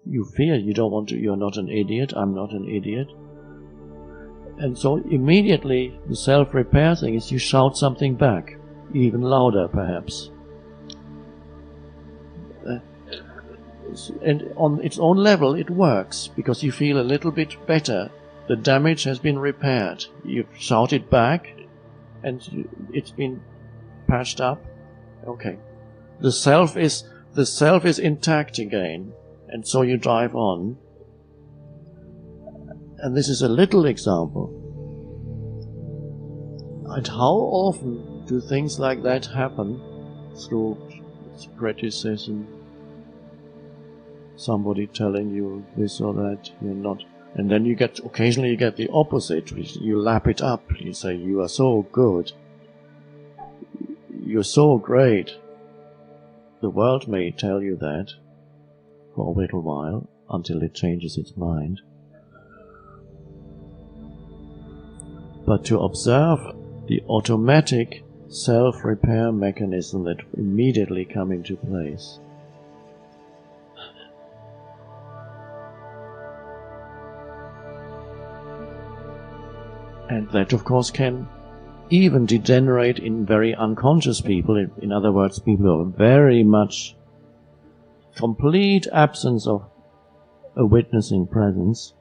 you fear, you don't want to, you're not an idiot, I'm not an idiot. And so immediately the self-repair thing is you shout something back, even louder perhaps. And on its own level it works, because you feel a little bit better. The damage has been repaired. You've shouted back and it's been patched up. Okay. The self is intact again, and so you drive on. And this is a little example. And how often do things like that happen through criticism? Somebody telling you this or that, you're not. And then occasionally you get the opposite. You lap it up. You say, you are so good. You're so great. The world may tell you that for a little while, until it changes its mind. But to observe the automatic self-repair mechanism that immediately come into place. And that, of course, can even degenerate in very unconscious people. In other words, people who are very much complete absence of a witnessing presence,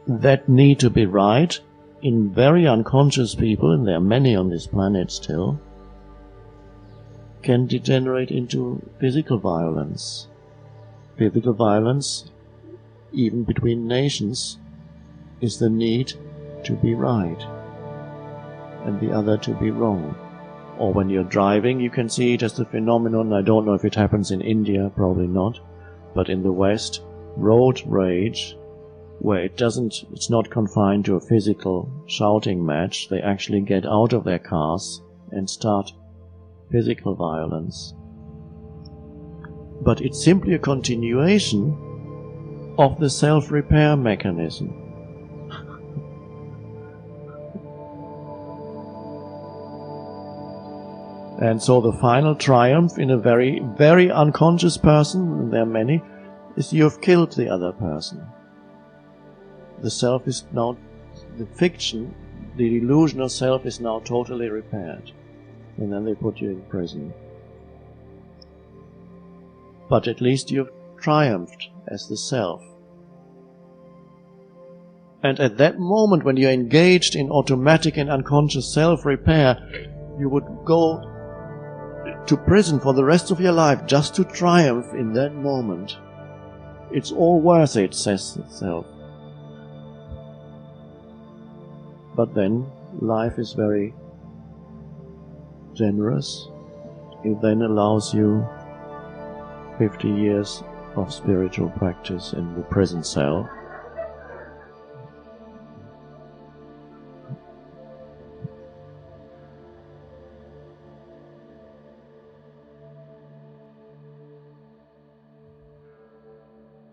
that need to be right. In very unconscious people, and there are many on this planet still, can degenerate into physical violence. Physical violence, even between nations, is the need to be right and the other to be wrong. Or when you're driving, you can see it as a phenomenon. I don't know if it happens in India, probably not, but in the West, road rage, where it's not confined to a physical shouting match. They actually get out of their cars and start physical violence. But it's simply a continuation of the self-repair mechanism. And so the final triumph in a very, very unconscious person, and there are many, is you have killed the other person. The self is now, the fiction, the illusion of self is now totally repaired. And then they put you in prison. But at least you have triumphed as the self. And at that moment when you're engaged in automatic and unconscious self-repair, you would go to prison for the rest of your life just to triumph in that moment. It's all worth it, says the self. But then life is very generous. It then allows you 50 years of spiritual practice in the prison cell.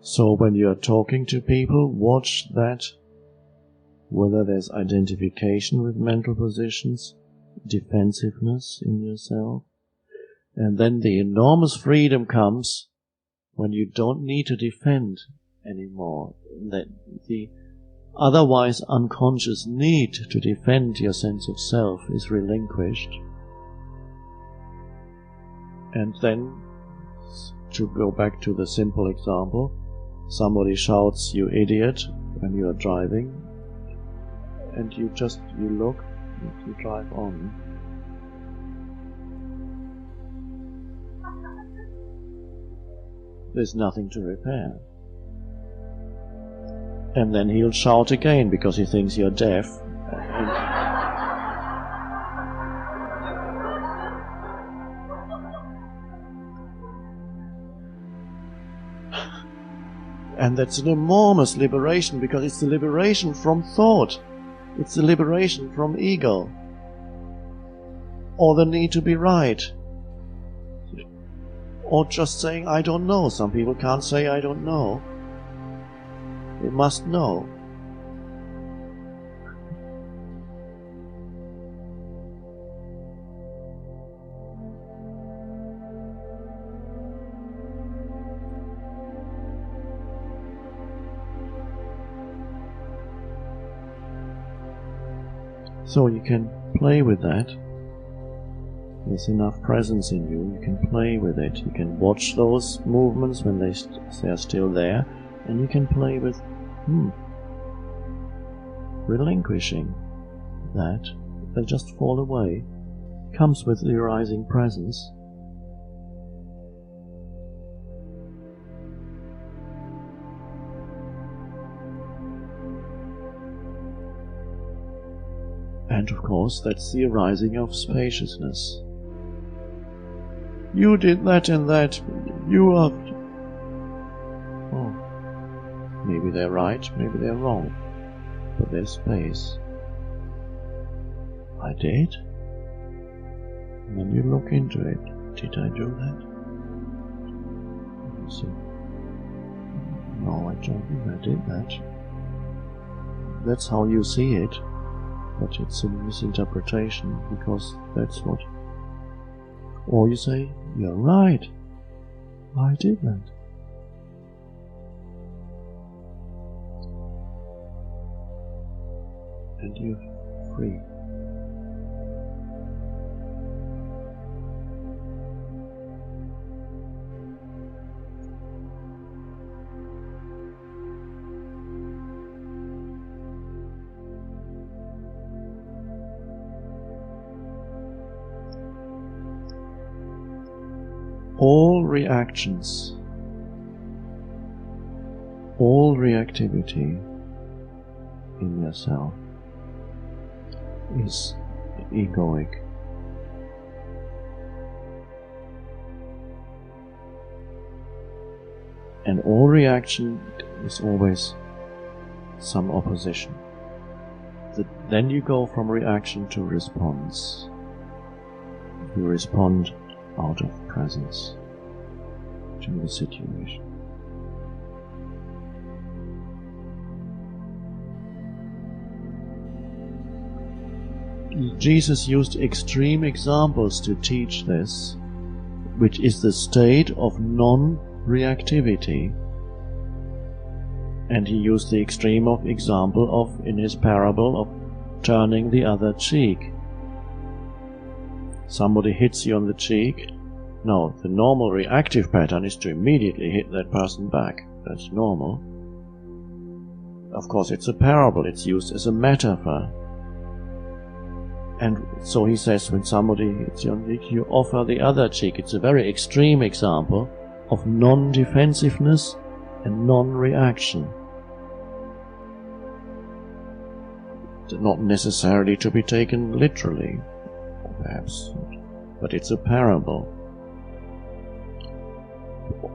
So when you are talking to people, watch that, whether there's identification with mental positions, defensiveness in yourself, and then the enormous freedom comes when you don't need to defend anymore, that the otherwise unconscious need to defend your sense of self is relinquished. And then, to go back to the simple example, somebody shouts, "You idiot," when you are driving, and you look, you drive on. There's nothing to repair. And then he'll shout again because he thinks you're deaf. And that's an enormous liberation, because it's the liberation from thought. It's the liberation from ego. Or the need to be right. Or just saying, "I don't know." Some people can't say, "I don't know." They must know. So you can play with that. There's enough presence in you, you can play with it. You can watch those movements when they're still there, and you can play with relinquishing that. They just fall away. Comes with the arising presence. And of course, that's the arising of spaciousness. You did that and that. You are... Oh, maybe they're right, maybe they're wrong. But there's space. I did? And then you look into it. Did I do that? So, no, I don't think I did that. That's how you see it. But it's a misinterpretation, because that's what... Or you say, you're right, I did that. And you're free. All reactions, all reactivity in yourself is egoic. And all reaction is always some opposition. Then you go from reaction to response. You respond out of presence to the situation. Jesus used extreme examples to teach this, which is the state of non-reactivity. And he used the extreme of example of, in his parable, of turning the other cheek. Somebody hits you on the cheek. No, the normal reactive pattern is to immediately hit that person back. That's normal. Of course, it's a parable, it's used as a metaphor. And so he says, when somebody hits you on the cheek, you offer the other cheek. It's a very extreme example of non-defensiveness and non-reaction. Not necessarily to be taken literally, perhaps, but it's a parable.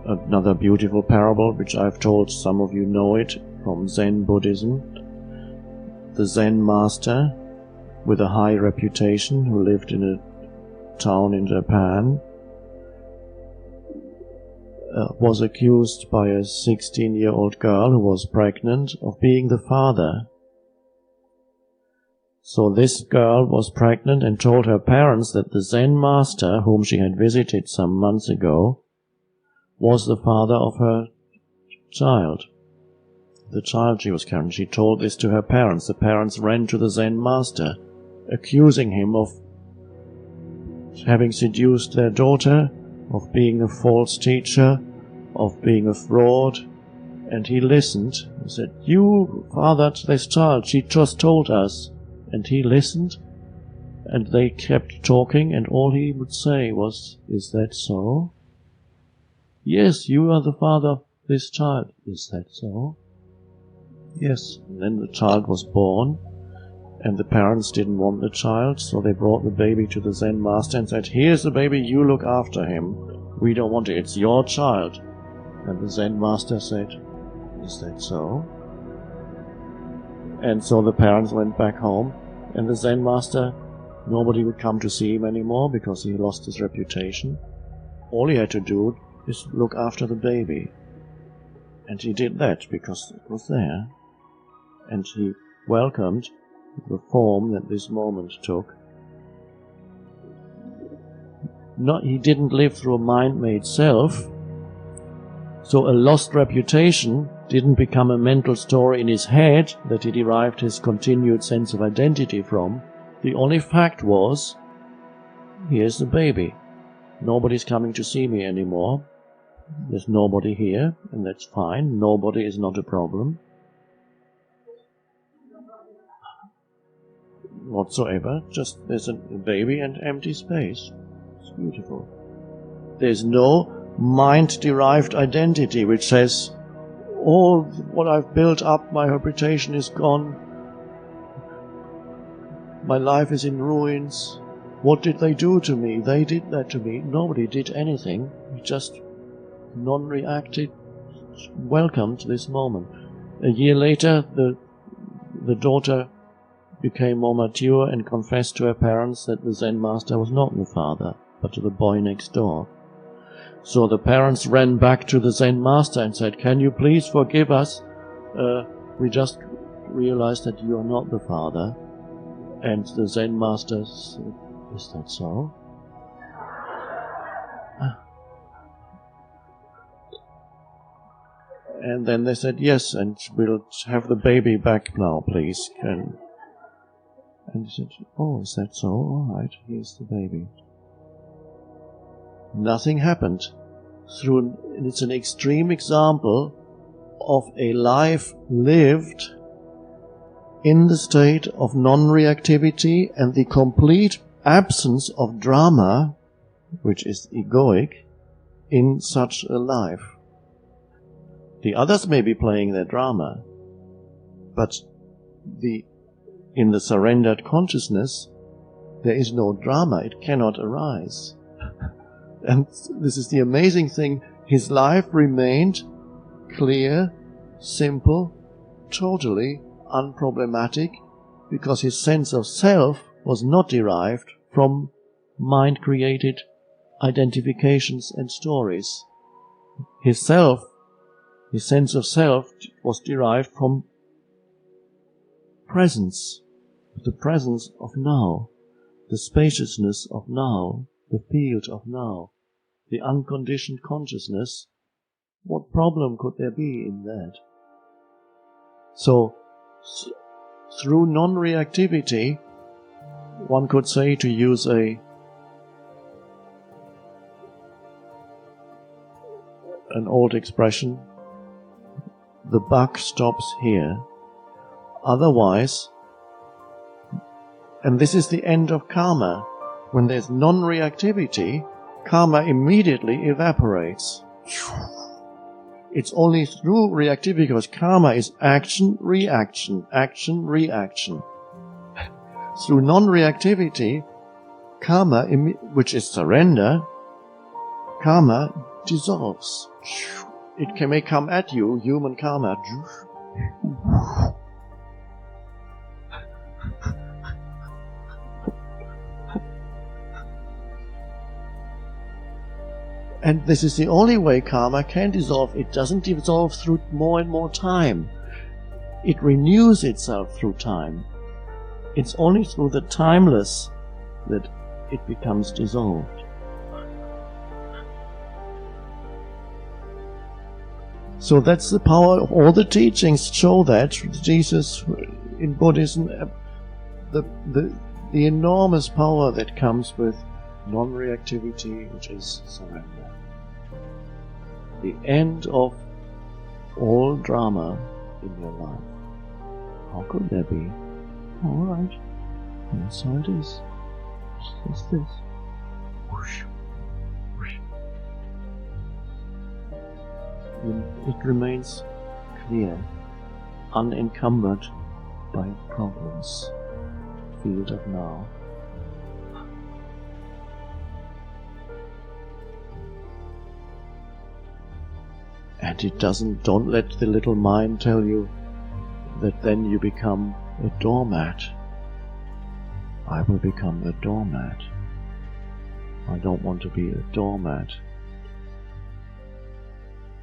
Another beautiful parable, which I've told, some of you know it, from Zen Buddhism. The Zen master, with a high reputation, who lived in a town in Japan, was accused by a 16-year-old girl who was pregnant of being the father. So this girl was pregnant and told her parents that the Zen master, whom she had visited some months ago, was the father of her child. The child she was carrying. She told this to her parents. The parents ran to the Zen master, accusing him of having seduced their daughter, of being a false teacher, of being a fraud. And he listened and said, "You fathered this child, she just told us." And he listened, and they kept talking, and all he would say was, "Is that so?" "Yes, you are the father of this child." "Is that so?" "Yes." And then the child was born, and the parents didn't want the child, so they brought the baby to the Zen master and said, "Here's the baby, you look after him. We don't want it, it's your child." And the Zen master said, "Is that so?" And so the parents went back home, and the Zen master, nobody would come to see him anymore because he lost his reputation. All he had to do is look after the baby. And he did that because it was there. And he welcomed the form that this moment took. He didn't live through a mind-made self, so a lost reputation didn't become a mental story in his head that he derived his continued sense of identity from. The only fact was, here's the baby. Nobody's coming to see me anymore. There's nobody here, and that's fine. Nobody is not a problem whatsoever. Just there's a baby and empty space. It's beautiful. There's no mind-derived identity which says, all what I've built up, my reputation is gone, my life is in ruins, what did they do to me? They did that to me. Nobody did anything. We just non-reacted, welcomed this moment. A year later, the daughter became more mature and confessed to her parents that the Zen master was not the father, but the boy next door. So the parents ran back to the Zen master and said, "Can you please forgive us? We just realized that you are not the father." And the Zen master said, "Is that so?" And then they said, "Yes, and we'll have the baby back now, please." And he said, "Oh, is that so? All right, here's the baby." Nothing happened. It's an extreme example of a life lived in the state of non-reactivity and the complete absence of drama, which is egoic, in such a life. The others may be playing their drama, but in the surrendered consciousness, there is no drama. It cannot arise. And this is the amazing thing. His life remained clear, simple, totally unproblematic, because his sense of self was not derived from mind-created identifications and stories. His sense of self was derived from presence, the presence of now, the spaciousness of now, the field of now, the unconditioned consciousness. What problem could there be in that? So, through non-reactivity, one could say, to use an old expression, the buck stops here. Otherwise, and this is the end of karma, when there's non-reactivity, karma immediately evaporates. It's only through reactivity, because karma is action, reaction, action, reaction. Through non-reactivity, karma, which is surrender, karma dissolves. It may come at you, human karma. And this is the only way karma can dissolve. It doesn't dissolve through more and more time. It renews itself through time. It's only through the timeless that it becomes dissolved. So that's the power. All the teachings show that. Jesus, in Buddhism, the enormous power that comes with non-reactivity, which is surrender. The end of all drama in your life. How could there be? All right, that's how it is. It's this. Whoosh, whoosh. It remains clear, unencumbered by problems. Field of now. And don't let the little mind tell you that then you become a doormat. I will become a doormat. I don't want to be a doormat.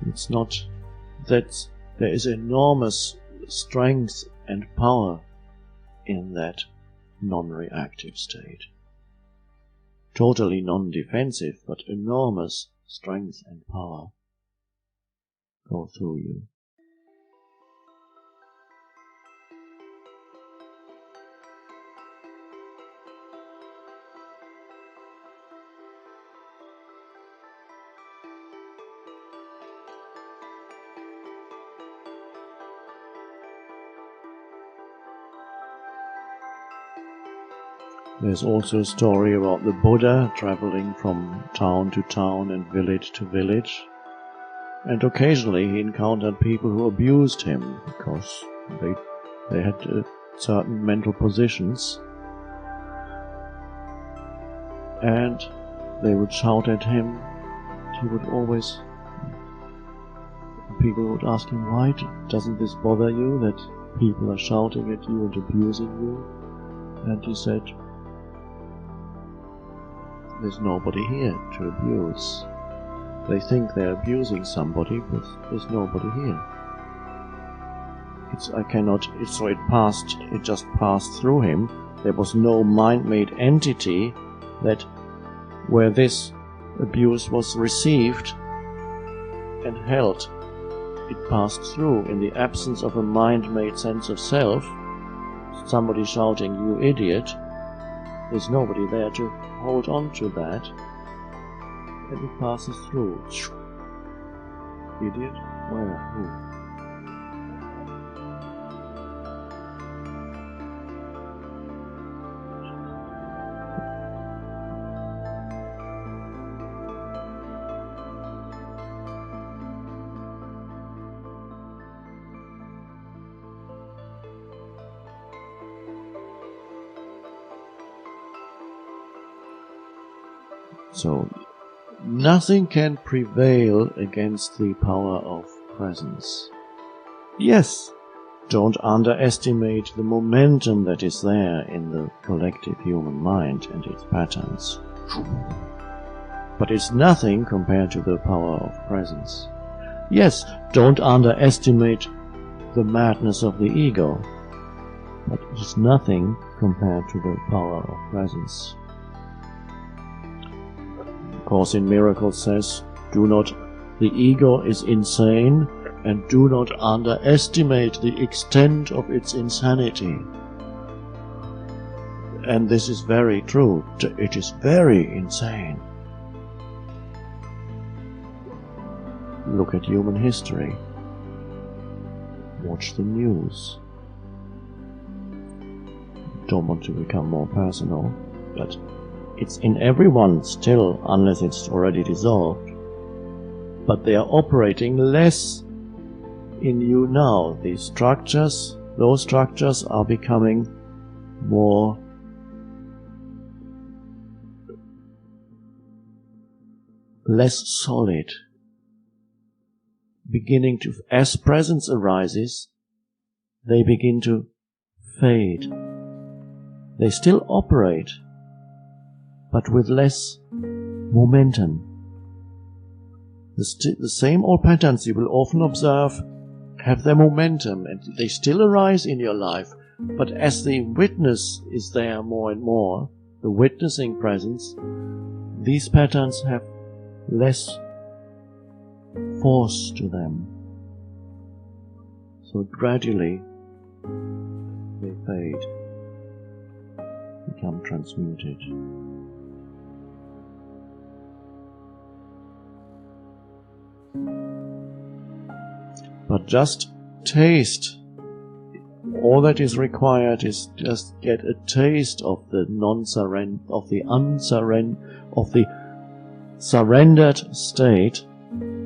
It's not that there is enormous strength and power in that non-reactive state. Totally non-defensive, but enormous strength and power go through you. There's also a story about the Buddha traveling from town to town and village to village, and occasionally he encountered people who abused him because they had certain mental positions, and they would shout at him. He would always, people would ask him, why doesn't this bother you that people are shouting at you and abusing you? And he said, there's nobody here to abuse. They think they're abusing somebody, but there's nobody here. It just passed through him. There was no mind-made entity that where this abuse was received and held. It passed through in the absence of a mind-made sense of self. Somebody shouting, you idiot. There's nobody there to hold on to that. And it passes through. Idiot? Where? Who? So, nothing can prevail against the power of presence. Yes, don't underestimate the momentum that is there in the collective human mind and its patterns. But it's nothing compared to the power of presence. Yes, don't underestimate the madness of the ego, but it's nothing compared to the power of presence. Course in Miracles says, the ego is insane, and do not underestimate the extent of its insanity. And this is very true. It is very insane. Look at human history. Watch the news. Don't want to become more personal, but it's in everyone still, unless it's already dissolved. But they are operating less in you now. Those structures are becoming more less solid. Beginning to, as presence arises, they begin to fade. They still operate, but with less momentum. The same old patterns you will often observe have their momentum, and they still arise in your life, but as the witness is there more and more, the witnessing presence, these patterns have less force to them. So gradually they fade, become transmuted. But just taste. All that is required is just get a taste of the surrendered state,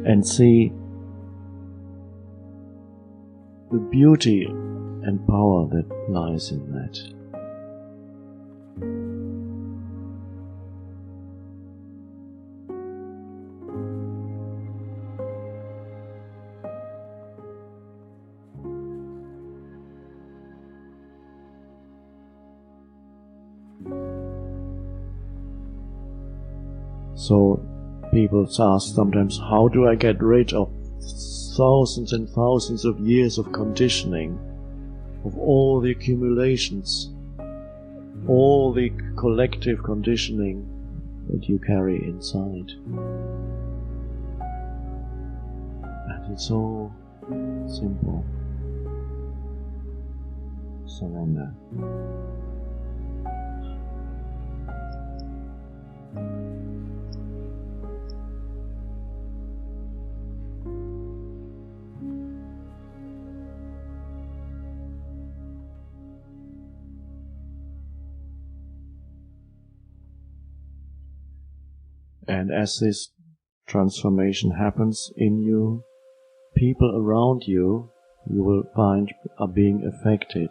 and see the beauty and power that lies in that. So people ask sometimes, how do I get rid of thousands and thousands of years of conditioning, of all the accumulations, all the collective conditioning that you carry inside? And it's all simple. Surrender. And as this transformation happens in you, people around you, you will find, are being affected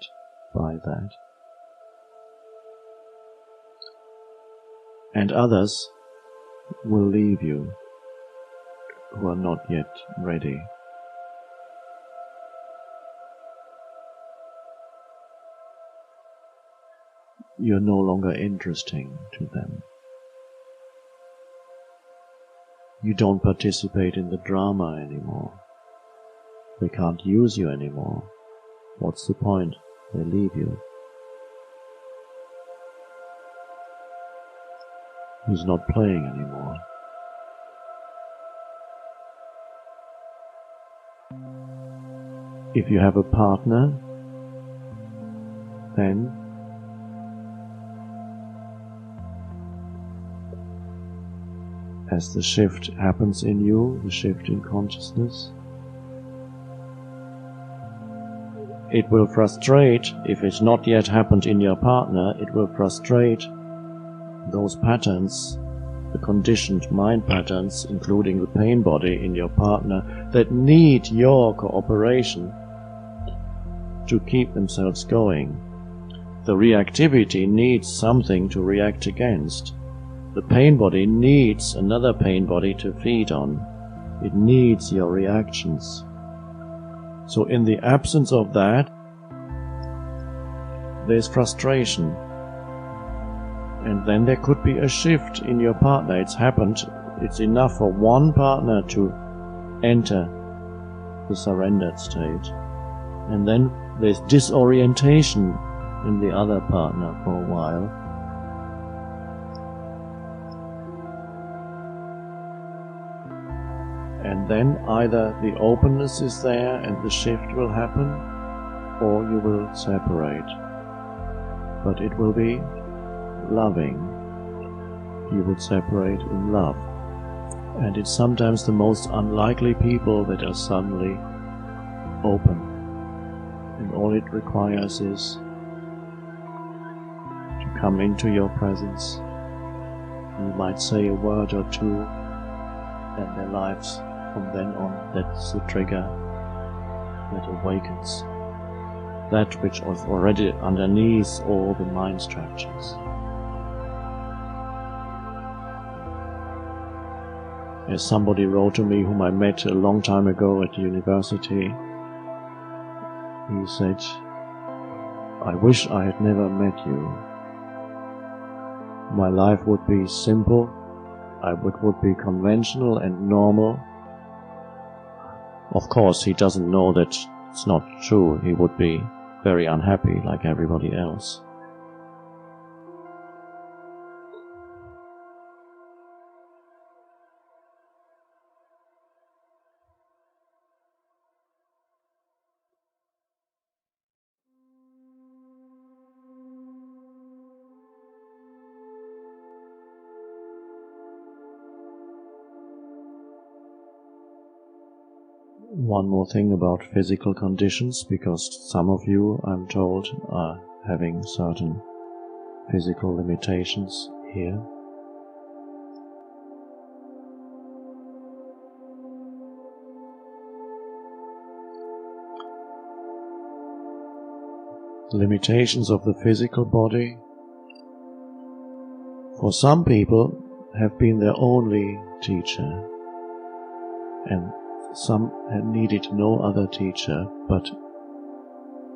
by that. And others will leave you who are not yet ready. You're no longer interesting to them. You don't participate in the drama anymore. They can't use you anymore. What's the point? They leave you. He's not playing anymore. If you have a partner, then as the shift happens in you, the shift in consciousness, it will frustrate, if it's not yet happened in your partner, it will frustrate those patterns, the conditioned mind patterns, including the pain body in your partner, that need your cooperation to keep themselves going. The reactivity needs something to react against. The pain body needs another pain body to feed on. It needs your reactions. So in the absence of that, there's frustration. And then there could be a shift in your partner. It's happened. It's enough for one partner to enter the surrendered state. And then there's disorientation in the other partner for a while. And then either the openness is there and the shift will happen, or you will separate. But it will be loving. You would separate in love. And it's sometimes the most unlikely people that are suddenly open. And all it requires is to come into your presence. You might say a word or two, and their lives from then on, that's the trigger that awakens that which was already underneath all the mind structures. As somebody wrote to me whom I met a long time ago at the university, he said, "I wish I had never met you. My life would be simple, would be conventional and normal." Of course, he doesn't know that it's not true. He would be very unhappy like everybody else. One more thing about physical conditions, because some of you, I'm told, are having certain physical limitations here. Limitations of the physical body, for some people, have been their only teacher, and some had needed no other teacher but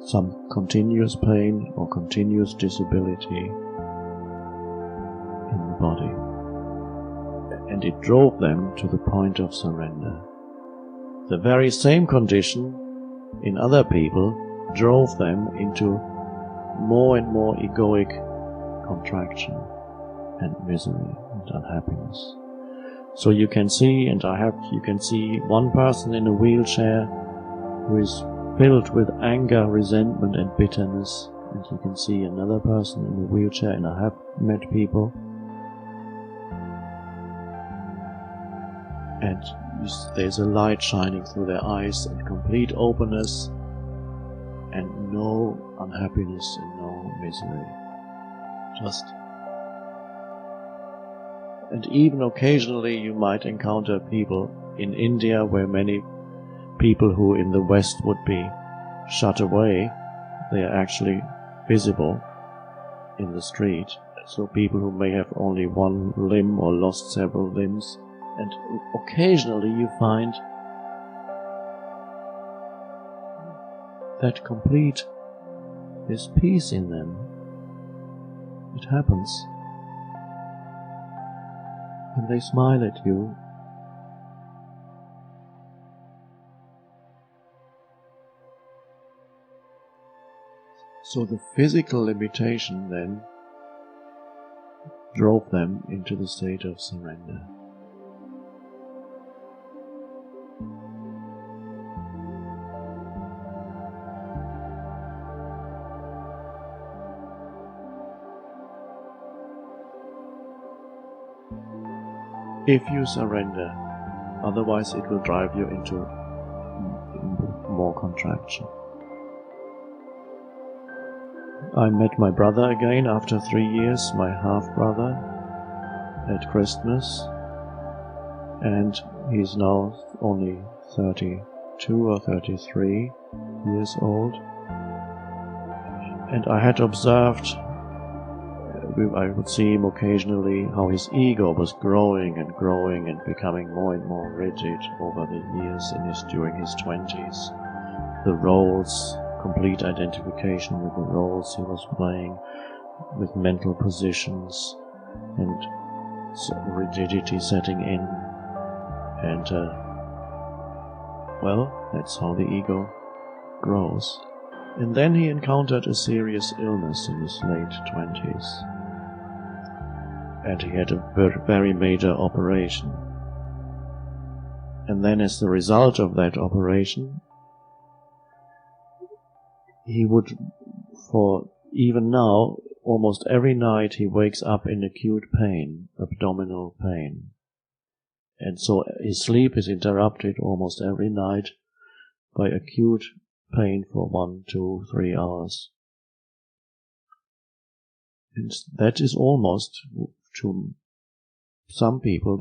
some continuous pain or continuous disability in the body. And it drove them to the point of surrender. The very same condition in other people drove them into more and more egoic contraction and misery and unhappiness. So you can see, you can see one person in a wheelchair who is filled with anger, resentment and bitterness, and you can see another person in a wheelchair, and I have met people, and there's a light shining through their eyes and complete openness and no unhappiness and no misery. Just And even occasionally you might encounter people in India where many people who in the West would be shut away, they are actually visible in the street. So people who may have only one limb or lost several limbs, and occasionally you find that complete this peace in them. It happens. And they smile at you. So the physical limitation then drove them into the state of surrender. If you surrender, otherwise it will drive you into more contraction. I met my brother again after 3 years, my half-brother, at Christmas, and he's now only 32 or 33 years old. And I had observed, I would see him occasionally, how his ego was growing and becoming more and more rigid over the years during his 20s. The roles, complete identification with the roles he was playing, with mental positions and rigidity setting in. And, well, that's how the ego grows. And then he encountered a serious illness in his late 20s. And he had a very major operation. And then as the result of that operation, he would, for even now, almost every night he wakes up in acute pain, abdominal pain. And so his sleep is interrupted almost every night by acute pain for 1, 2, 3 hours. And that is almost, to some people,